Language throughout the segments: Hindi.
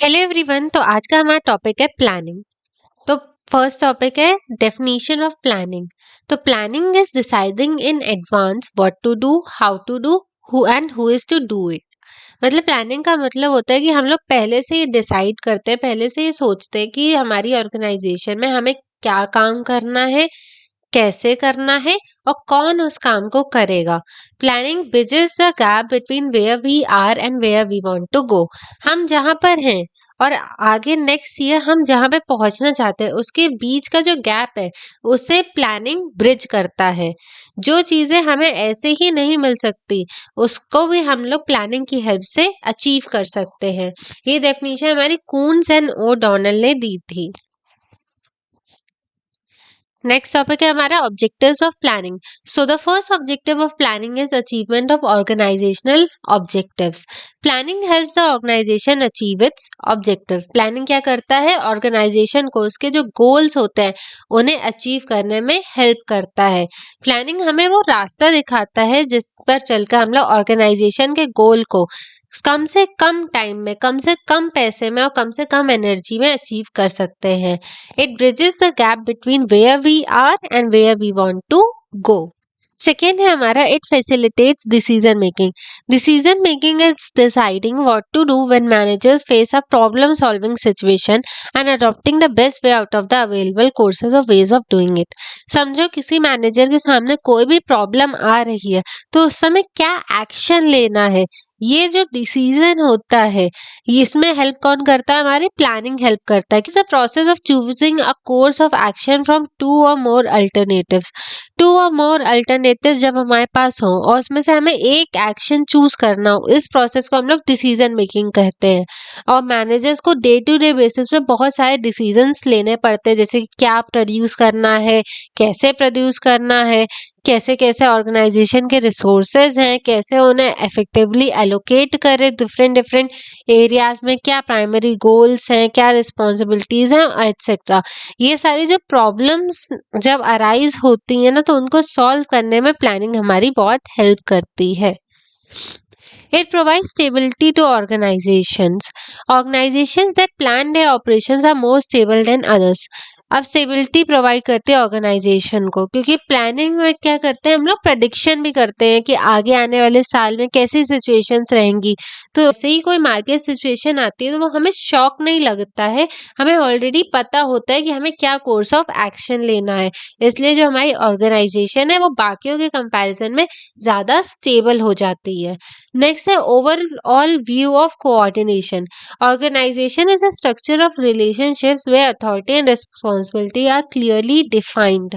Hello everyone. तो आज का हमारा टॉपिक है प्लानिंग। तो फर्स्ट टॉपिक है डेफिनेशन ऑफ प्लानिंग। तो planning is deciding in advance what to do, how to do, who and who is to do it. मतलब प्लानिंग का मतलब होता है कि हम लोग पहले से ही डिसाइड करते हैं, पहले से ही सोचते हैं कि हमारी ऑर्गेनाइजेशन में हमें क्या काम करना है, कैसे करना है और कौन उस काम को करेगा। Planning bridges the gap between where we are and where we want to go. हम जहाँ पर हैं और आगे नेक्स्ट ईयर हम जहाँ पे पहुंचना चाहते हैं, उसके बीच का जो गैप है उसे प्लानिंग ब्रिज करता है। जो चीजें हमें ऐसे ही नहीं मिल सकती, उसको भी हम लोग प्लानिंग की हेल्प से अचीव कर सकते हैं। ये डेफिनेशन हमारी कून्स एंड ओ डॉनल ने दी थी। नेक्स्ट टॉपिक है हमारा objectives of planning. So the first objective of planning is achievement of organisational objectives. Planning helps the organisation achieve its objective. Planning क्या करता है? ऑर्गेनाइजेशन को उसके जो गोल्स होते हैं उन्हें अचीव करने में हेल्प करता है। प्लानिंग हमें वो रास्ता दिखाता है जिस पर चलकर हम लोग ऑर्गेनाइजेशन के गोल को कम से कम टाइम में, कम से कम पैसे में और कम से कम एनर्जी में अचीव कर सकते हैं। It bridges the gap between where we are and where we want to go. Second है हमारा it facilitates decision making. Decision making is deciding what to do when managers face a problem solving situation and adopting the best way out of the available courses of ways of doing it. समझो किसी मैनेजर के सामने कोई भी प्रॉब्लम आ रही है तो उस समय क्या एक्शन लेना है, ये जो डिसीजन होता है इसमें हेल्प कौन करता है? हमारी प्लानिंग हेल्प करता है। The process of choosing a course of action from two और मोर अल्टरनेटिव्स। टू और मोर अल्टरनेटिव जब हमारे पास हो और उसमें से हमें एक एक्शन चूज करना हो, इस प्रोसेस को हम लोग डिसीजन मेकिंग कहते हैं। और मैनेजर्स को डे टू डे बेसिस पे बहुत सारे डिसीजंस लेने पड़ते हैं, जैसे कि क्या प्रोड्यूस करना है, कैसे प्रोड्यूस करना है, कैसे कैसे ऑर्गेनाइजेशन के रिसोर्सेज हैं, कैसे उन्हें इफेक्टिवली एलोकेट करें डिफरेंट डिफरेंट एरियाज में, क्या प्राइमरी गोल्स हैं, क्या रिस्पॉन्सिबिलिटीज हैं, एटसेट्रा। ये सारी जो प्रॉब्लम्स जब अराइज होती हैं ना, तो उनको सॉल्व करने में प्लानिंग हमारी बहुत हेल्प करती है। It provides stability to organizations. Organizations that plan their operations are more stable than others. अब स्टेबिलिटी प्रोवाइड करते हैं ऑर्गेनाइजेशन को, क्योंकि प्लानिंग में क्या करते हैं हम लोग, प्रेडिक्शन भी करते हैं कि आगे आने वाले साल में कैसी सिचुएशंस रहेंगी। तो ऐसे ही कोई मार्केट सिचुएशन आती है तो वो हमें शॉक नहीं लगता है, हमें ऑलरेडी पता होता है कि हमें क्या कोर्स ऑफ एक्शन लेना है। इसलिए जो हमारी ऑर्गेनाइजेशन है वो बाकियों के कंपैरिजन में ज़्यादा स्टेबल हो जाती है। नेक्स्ट है overall view of coordination. Organization is a structure of relationships where authority and responsibility are clearly defined.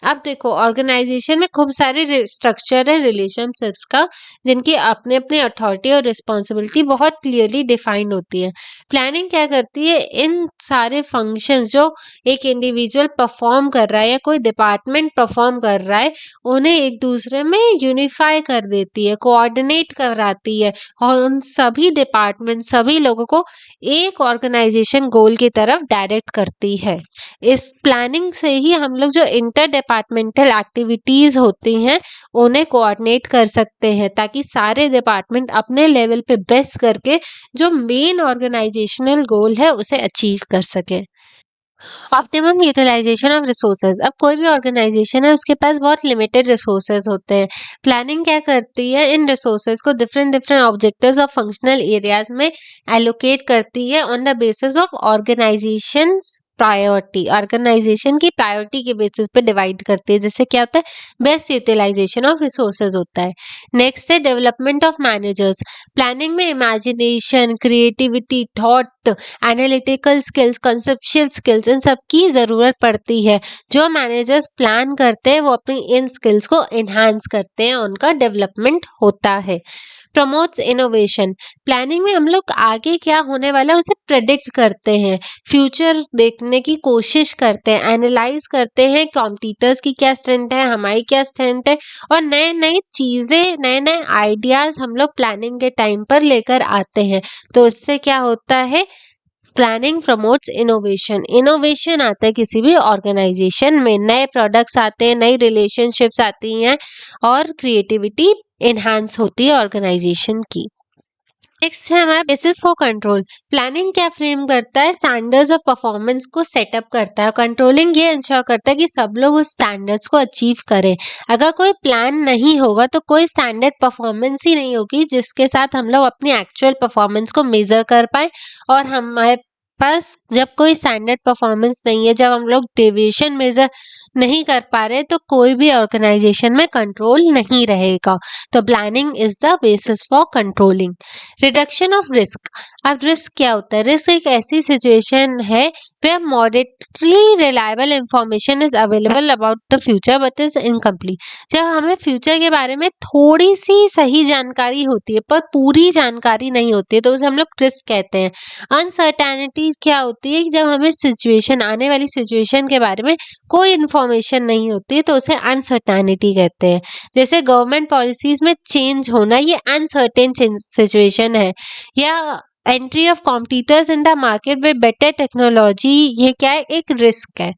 अब देखो ऑर्गेनाइजेशन में खूब सारे स्ट्रक्चर है रिलेशनशिप्स का, जिनकी अपने अपने अथॉरिटी और रिस्पॉन्सिबिलिटी बहुत क्लियरली डिफाइंड होती है। प्लानिंग क्या करती है? इन सारे फंक्शंस जो एक इंडिविजुअल परफॉर्म कर रहा है या कोई डिपार्टमेंट परफॉर्म कर रहा है, उन्हें एक दूसरे में यूनिफाई कर देती है, कोऑर्डिनेट कराती है और उन सभी डिपार्टमेंट, सभी लोगों को एक ऑर्गेनाइजेशन गोल की तरफ डायरेक्ट करती है। इस प्लानिंग से ही हम लोग जो इंटर डिपार्टमेंटल एक्टिविटीज होती हैं उन्हें कोऑर्डिनेट कर सकते हैं, ताकि सारे डिपार्टमेंट अपने लेवल पे बेस्ट करके जो मेन ऑर्गेनाइजेशनल गोल है उसे अचीव कर सके। Optimum utilisation of resources. अब कोई भी ऑर्गेनाइजेशन है उसके पास बहुत लिमिटेड रिसोर्सेज होते हैं। प्लानिंग क्या करती है? इन रिसोर्सेज को डिफरेंट डिफरेंट ऑब्जेक्टिव्स और फंक्शनल एरियाज में एलोकेट करती है on the basis of organisation priority. Organisation की प्रायोरिटी के बेसिस पे डिवाइड करती है। जैसे क्या होता है? बेस्ट यूटिलाइजेशन ऑफ रिसोर्सेज होता है। नेक्स्ट है डेवलपमेंट ऑफ मैनेजर्स। प्लानिंग में imagination, creativity, thought, analytical skills, conceptual skills, इन सब की ज़रूरत पड़ती है। जो मैनेजर्स प्लान करते हैं वो अपनी इन स्किल्स को इन्हांस करते हैं, उनका डेवलपमेंट होता है। Promotes innovation. प्लानिंग में हम लोग आगे क्या होने वाला है उसे प्रेडिक्ट करते हैं, फ्यूचर देखने की कोशिश करते हैं, एनालाइज करते हैं कॉम्पिटिटर्स की क्या स्ट्रेंथ है, हमारी क्या स्ट्रेंथ है, और नए नए चीज़ें, नए नए आइडियाज़ हम लोग प्लानिंग के टाइम पर लेकर आते हैं। तो इससे क्या होता है? Planning promotes innovation. इनोवेशन आता है किसी भी ऑर्गेनाइजेशन में, नए प्रोडक्ट्स आते हैं, नई रिलेशनशिप्स आती हैं और क्रिएटिविटी एनहांस होती है ऑर्गेनाइजेशन की। नेक्स्ट है हमारा बेसिस फॉर कंट्रोल। प्लानिंग क्या फ्रेम करता है? स्टैंडर्ड्स ऑफ परफॉर्मेंस को सेटअप करता है। कंट्रोलिंग ये इंश्योर करता है कि सब लोग उस स्टैंडर्ड्स को अचीव करें। अगर कोई प्लान नहीं होगा तो कोई स्टैंडर्ड परफॉर्मेंस ही नहीं होगी जिसके साथ हम लोग अपनी एक्चुअल परफॉर्मेंस को मेजर कर पाए। और हमारे पास जब कोई स्टैंडर्ड परफॉर्मेंस नहीं है, जब हम लोग डेविएशन मेजर नहीं कर पा रहे, तो कोई भी ऑर्गेनाइजेशन में कंट्रोल नहीं रहेगा। तो planning is the basis for controlling. Reduction of risk. अब रिस्क क्या होता है? रिस्क एक ऐसी सिचुएशन है where moderately reliable information is available about the future but is incomplete। जब हमें फ्यूचर के बारे में थोड़ी सी सही जानकारी होती है पर पूरी जानकारी नहीं होती है तो उसे हम लोग रिस्क कहते हैं। अनसर्टेनिटी क्या होती है कि जब हमें सिचुएशन, आने वाली सिचुएशन के बारे में कोई इंफॉर्मेशन नहीं होती है तो उसे अनसर्टेनिटी कहते हैं। जैसे गवर्नमेंट पॉलिसीज में चेंज होना, ये अनसर्टेन सिचुएशन है। या entry of competitors in the market with better technology, ये क्या है? एक रिस्क है।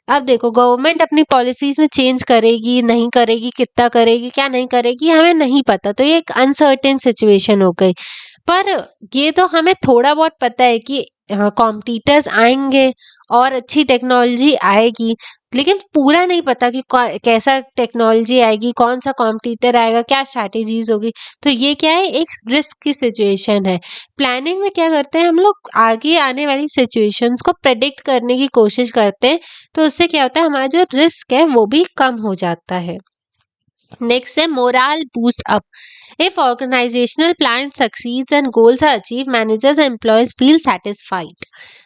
अब देखो, गवर्नमेंट अपनी पॉलिसीज में चेंज करेगी नहीं करेगी, कितना करेगी क्या नहीं करेगी, हमें नहीं पता, तो ये एक अनसर्टेन सिचुएशन हो गई। पर ये तो हमें थोड़ा बहुत पता है कि कॉम्पिटिटर्स आएंगे और अच्छी टेक्नोलॉजी आएगी, लेकिन पूरा नहीं पता कि कैसा टेक्नोलॉजी आएगी, कौन सा कॉम्पिटिटर आएगा, क्या स्ट्रैटेजीज होगी। तो ये क्या है? एक रिस्क की सिचुएशन है। प्लानिंग में क्या करते हैं हम लोग? आगे आने वाली सिचुएशंस को प्रेडिक्ट करने की कोशिश करते हैं, तो उससे क्या होता है? हमारा जो रिस्क है वो भी कम हो जाता है। नेक्स्ट है moral boost up. If organizational plan succeeds and goals are achieved, managers and employees feel satisfied।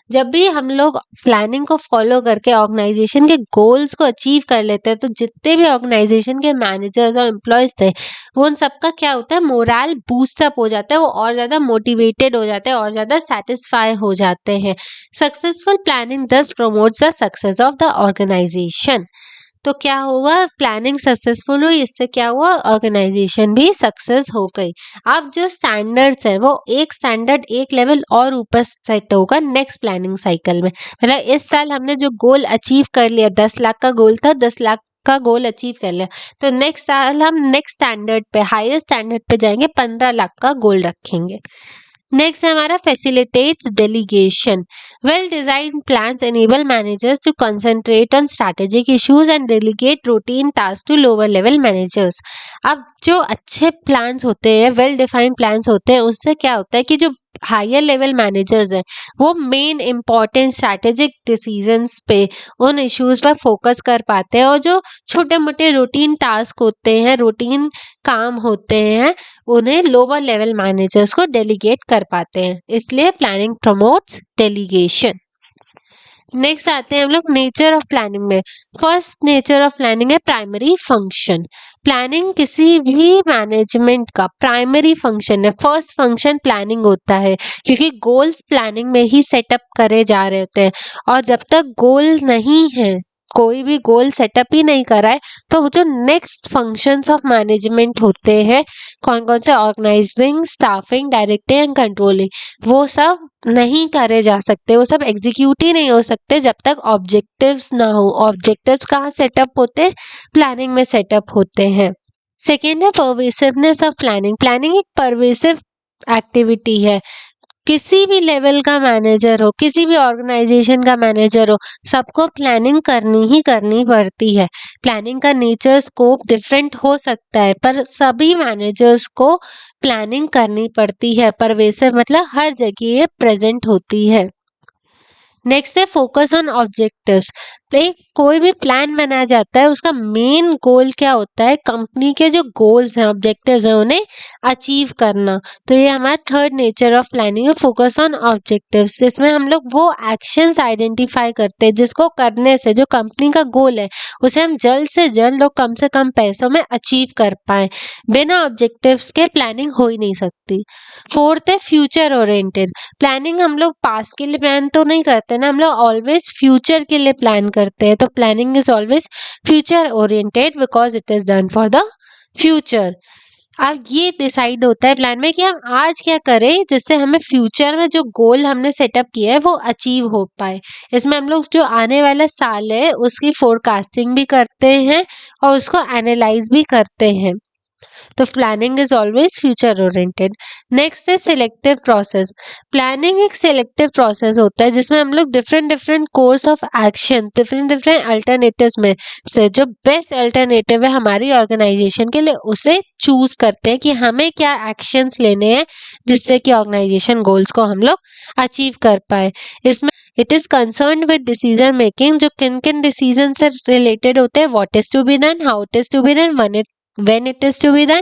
जब भी हम लोग प्लानिंग को फॉलो करके ऑर्गेनाइजेशन के गोल्स को अचीव कर लेते हैं तो जितने भी ऑर्गेनाइजेशन के मैनेजर्स और एम्प्लॉयज थे वो उन सबका क्या होता है? मोरल बूस्ट अप हो जाता है, वो और ज़्यादा मोटिवेटेड हो जाते हैं और ज़्यादा सेटिस्फाई हो जाते हैं। Successful planning thus promotes the success of the organisation. तो क्या हुआ? प्लानिंग सक्सेसफुल हुई, इससे क्या हुआ? ऑर्गेनाइजेशन भी सक्सेस हो गई। अब जो स्टैंडर्ड्स है वो एक स्टैंडर्ड, एक लेवल और ऊपर सेट होगा नेक्स्ट प्लानिंग साइकिल में। मतलब इस साल हमने जो गोल अचीव कर लिया, 10 लाख का गोल था, 10 लाख का गोल अचीव कर लिया, तो नेक्स्ट साल हम नेक्स्ट स्टैंडर्ड पे, हायर स्टैंडर्ड पे जाएंगे, 15 लाख का गोल रखेंगे। नेक्स्ट है हमारा facilitates delegation. Well design plans enable managers to concentrate on strategic issues and delegate routine task to lower level managers. अब जो अच्छे प्लान्स होते हैं, वेल डिफाइंड प्लान्स होते हैं, उससे क्या होता है कि जो हायर लेवल मैनेजर्स हैं वो मेन इंपॉर्टेंट स्ट्रैटेजिक डिसीजंस पे, उन इश्यूज पर फोकस कर पाते हैं, और जो छोटे मोटे रूटीन टास्क होते हैं, रूटीन काम होते हैं, उन्हें लोअर लेवल मैनेजर्स को डेलीगेट कर पाते हैं। इसलिए प्लानिंग प्रमोट्स डेलीगेशन। नेक्स्ट आते हैं हम लोग नेचर ऑफ प्लानिंग में। फर्स्ट नेचर ऑफ प्लानिंग है प्राइमरी फंक्शन। प्लानिंग किसी भी मैनेजमेंट का प्राइमरी फंक्शन है। फर्स्ट फंक्शन प्लानिंग होता है क्योंकि गोल्स प्लानिंग में ही सेटअप करे जा रहे होते हैं, और जब तक गोल नहीं है, कोई भी गोल सेटअप ही नहीं करा है, तो जो नेक्स्ट फंक्शंस ऑफ मैनेजमेंट होते हैं, कौन कौन से? Organising, staffing, directing and controlling, वो सब नहीं करे जा सकते, वो सब एग्जीक्यूट ही नहीं हो सकते जब तक ऑब्जेक्टिव्स ना हो। ऑब्जेक्टिव्स कहाँ सेटअप होते हैं? प्लानिंग में सेटअप होते हैं। सेकेंड है परवेसिवनेस ऑफ प्लानिंग। प्लानिंग एक परवेसिव एक्टिविटी है। किसी भी लेवल का मैनेजर हो, किसी भी ऑर्गेनाइजेशन का मैनेजर हो, सबको प्लानिंग करनी ही करनी पड़ती है। प्लानिंग का नेचर, स्कोप डिफरेंट हो सकता है, पर सभी मैनेजर्स को प्लानिंग करनी पड़ती है। परवेसिव मतलब हर जगह ये प्रेजेंट होती है। नेक्स्ट है फोकस ऑन ऑब्जेक्टिव्स। एक कोई भी प्लान बनाया जाता है, उसका मेन गोल क्या होता है? कंपनी के जो गोल्स हैं, ऑब्जेक्टिव्स हैं, उन्हें अचीव करना। तो ये हमारा थर्ड नेचर ऑफ प्लानिंग है, फोकस ऑन ऑब्जेक्टिव्स। इसमें हम लोग वो एक्शंस आइडेंटिफाई करते हैं जिसको करने से जो कंपनी का गोल है उसे हम जल्द से जल्द और कम से कम पैसों में अचीव कर पाए। बिना ऑब्जेक्टिव्स के प्लानिंग हो ही नहीं सकती। फोर्थ है फ्यूचर ओरिएंटेड। प्लानिंग हम लोग पास्ट के लिए प्लान तो नहीं करते ना, हम लोग ऑलवेज फ्यूचर के लिए प्लान करते हैं। तो planning is always future oriented because it is done for the future. अब ये डिसाइड होता है प्लान में कि हम आज क्या करें जिससे हमें फ्यूचर में जो गोल हमने सेटअप किया है वो अचीव हो पाए। इसमें हम लोग जो आने वाला साल है उसकी फोरकास्टिंग भी करते हैं और उसको एनालाइज भी करते हैं। तो planning is always future oriented. Next है सिलेक्टिव प्रोसेस। प्लानिंग एक सिलेक्टिव प्रोसेस होता है जिसमें हम लोग different different course of action, different different alternatives में से जो बेस्ट अल्टरनेटिव है हमारी ऑर्गेनाइजेशन के लिए उसे चूज करते हैं कि हमें क्या एक्शंस लेने हैं जिससे कि ऑर्गेनाइजेशन गोल्स को हम लोग अचीव कर पाए। इसमें it is concern with decision making, जो किन किन डिसीजन से रिलेटेड होते हैं, what is to be done, how it is to be done, when it is to be done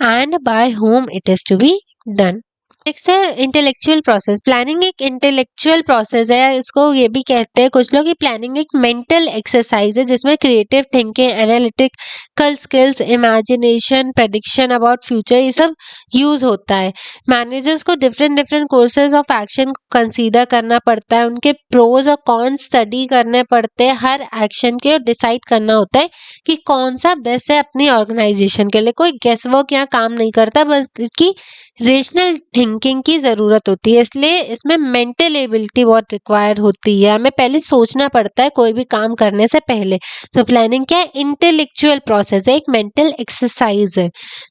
and by whom it is to be done। Next है इंटेलेक्चुअल प्रोसेस। प्लानिंग एक इंटेलेक्चुअल प्रोसेस है, इसको ये भी कहते हैं कुछ लोग कि प्लानिंग एक मेंटल एक्सरसाइज है जिसमें creative thinking, analytical skills, imagination, prediction about future ये सब यूज होता है। मैनेजर्स को different different courses of action consider करना पड़ता है, उनके प्रोज और कॉन्स स्टडी करने पड़ते हैं हर एक्शन के, और डिसाइड करना होता है कि कौन सा बेस्ट है अपनी ऑर्गेनाइजेशन के लिए। कोई गेस वर्क यहाँ काम नहीं करता, बस इसकी रेशनल थिंकिंग की ज़रूरत होती है, इसलिए इसमें मेंटल एबिलिटी बहुत रिक्वायर होती है, हमें पहले सोचना पड़ता है कोई भी काम करने से पहले। तो प्लानिंग क्या है, इंटेलेक्चुअल प्रोसेस है, एक मेंटल एक्सरसाइज है।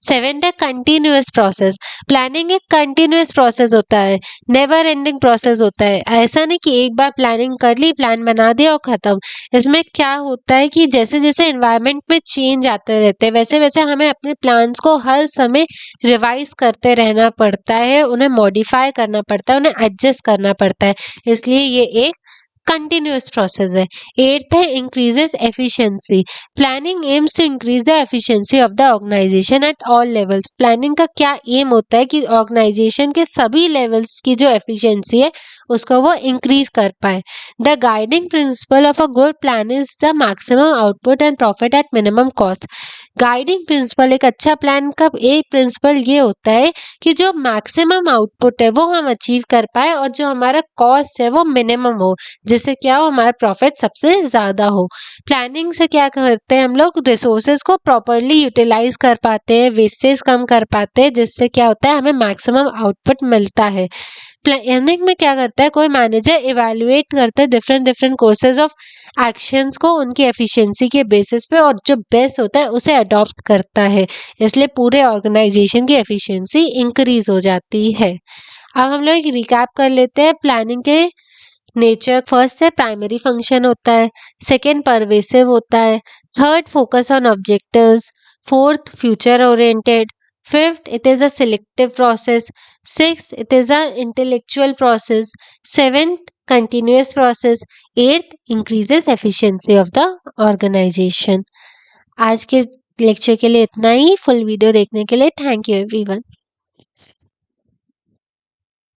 सेवेंथ है कंटिन्यूअस प्रोसेस। प्लानिंग एक कंटिन्यूअस प्रोसेस होता है, नेवर एंडिंग प्रोसेस होता है। ऐसा नहीं कि एक बार प्लानिंग कर ली, प्लान बना दिया और खत्म। इसमें क्या होता है कि जैसे जैसे एनवायरनमेंट में चेंज आते रहते हैं वैसे वैसे हमें अपने प्लान्स को हर समय रिवाइज करते रहना पड़ता है, उन्हें मॉडिफाई करना पड़ता है, उन्हें एडजस्ट करना पड़ता है, इसलिए ये एक कंटिन्यूअस प्रोसेस है। एट्थ है increases efficiency. Planning aims to increase the efficiency of the organisation at all levels. Planning का क्या एम होता है कि ऑर्गेनाइजेशन के सभी लेवल्स की जो एफिशिएंसी है उसको वो इंक्रीज कर पाए। The guiding principle of a good plan is the maximum output and profit at minimum cost. Guiding principal, एक अच्छा प्लान का एक प्रिंसिपल ये होता है कि जो मैक्सिमम आउटपुट है वो हम अचीव कर पाए और जो हमारा कॉस्ट है वो मिनिमम हो, जिससे क्या हो, हमारा प्रॉफिट सबसे ज़्यादा हो। प्लानिंग से क्या करते हैं हम लोग, रिसोर्सेज को प्रॉपरली यूटिलाइज कर पाते हैं, वेस्टेज कम कर पाते हैं, जिससे क्या होता है हमें मैक्सिमम आउटपुट मिलता है। प्लानिंग में क्या करता है, कोई मैनेजर इवेलुएट करता है different different courses of actions को उनकी एफिशिएंसी के बेसिस पे, और जो बेस्ट होता है उसे अडॉप्ट करता है, इसलिए पूरे ऑर्गेनाइजेशन की एफिशिएंसी इंक्रीज हो जाती है। अब हम लोग एक रिकैप कर लेते हैं प्लानिंग के नेचर। फर्स्ट है प्राइमरी फंक्शन होता है, सेकेंड परवेसिव होता है, third focus on objectives, fourth future oriented, fifth it is a selective process, sixth it is a intellectual process, seventh continuous process, eighth increases efficiency of the organisation. आज के लेक्चर के लिए इतना ही। फुल वीडियो देखने के लिए थैंक यू एवरीवन।